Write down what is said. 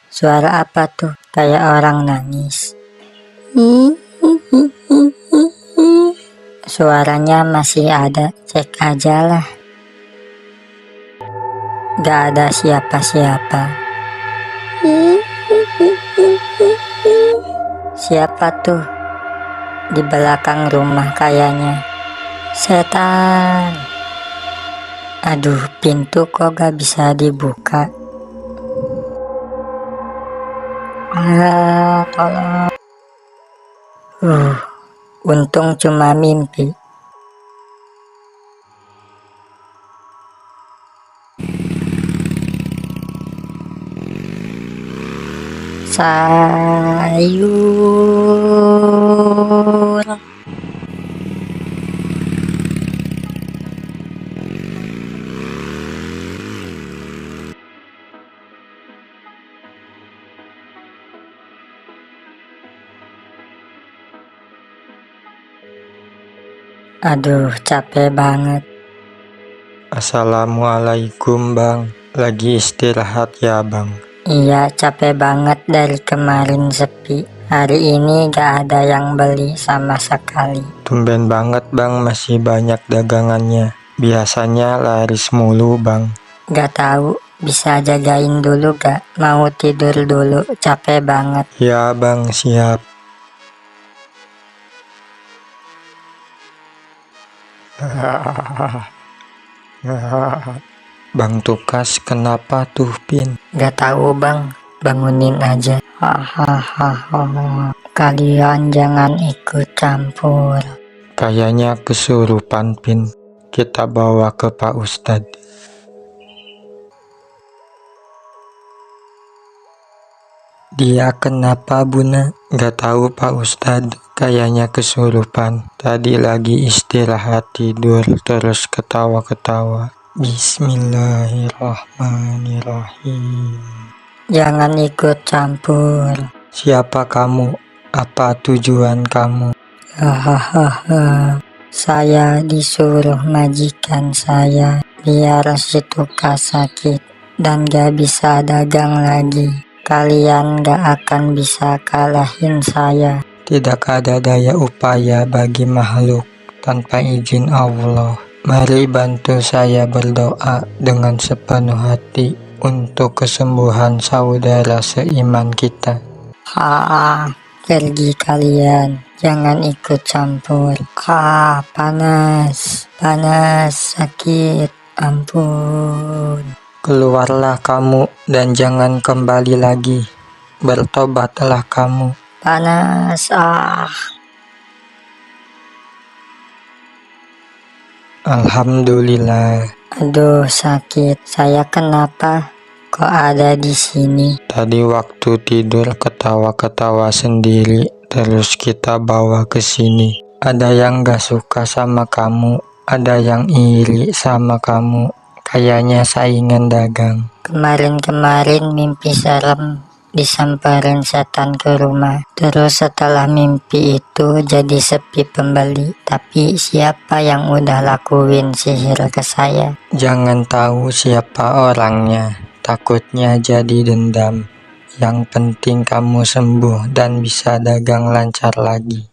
Suara apa tuh? Kayak orang nangis. Suaranya masih ada, cek aja lah. Gak ada siapa-siapa. Siapa tuh? Di belakang rumah kayaknya. Setan. Aduh, pintu kok gak bisa dibuka. Tolong. Untung cuma mimpi. Sayur. Aduh, capek banget. Assalamualaikum bang, lagi istirahat ya bang? Iya, capek banget dari kemarin sepi. Hari ini gak ada yang beli sama sekali. Tumben banget bang, masih banyak dagangannya. Biasanya laris mulu bang. Gak tahu, bisa jagain dulu gak? Mau tidur dulu, capek banget. Ya bang, siap. Bang Tukas, kenapa tuh Pin? Gak tahu bang, bangunin aja. Hahaha. Kalian jangan ikut campur. Kayaknya kesurupan Pin. Kita bawa ke Pak Ustadz. Dia kenapa Buna? Gak tahu Pak Ustadz, kayaknya kesurupan. Tadi lagi istirahat tidur terus ketawa-ketawa. Bismillahirrahmanirrahim. Jangan ikut campur. Siapa kamu? Apa tujuan kamu? Hahaha. Saya disuruh majikan saya biar si Tukas sakit dan gak bisa dagang lagi. Kalian gak akan bisa kalahin saya. Tidak ada daya upaya bagi makhluk tanpa izin Allah. Mari bantu saya berdoa dengan sepenuh hati untuk kesembuhan saudara seiman kita. Pergi kalian, jangan ikut campur. Panas, sakit, ampun. Keluarlah kamu dan jangan kembali lagi. Bertobatlah kamu. Panas, Alhamdulillah. Aduh, sakit. Saya kenapa? Kok ada di sini? Tadi waktu tidur ketawa-ketawa sendiri, terus kita bawa ke sini. Ada yang gak suka sama kamu, ada yang iri sama kamu. Kayaknya saingan dagang. Kemarin mimpi serem, disamperin setan ke rumah. Terus setelah mimpi itu jadi sepi pembeli. Tapi siapa yang udah lakuin sihir ke saya? Jangan tahu siapa orangnya, takutnya jadi dendam. Yang penting kamu sembuh dan bisa dagang lancar lagi.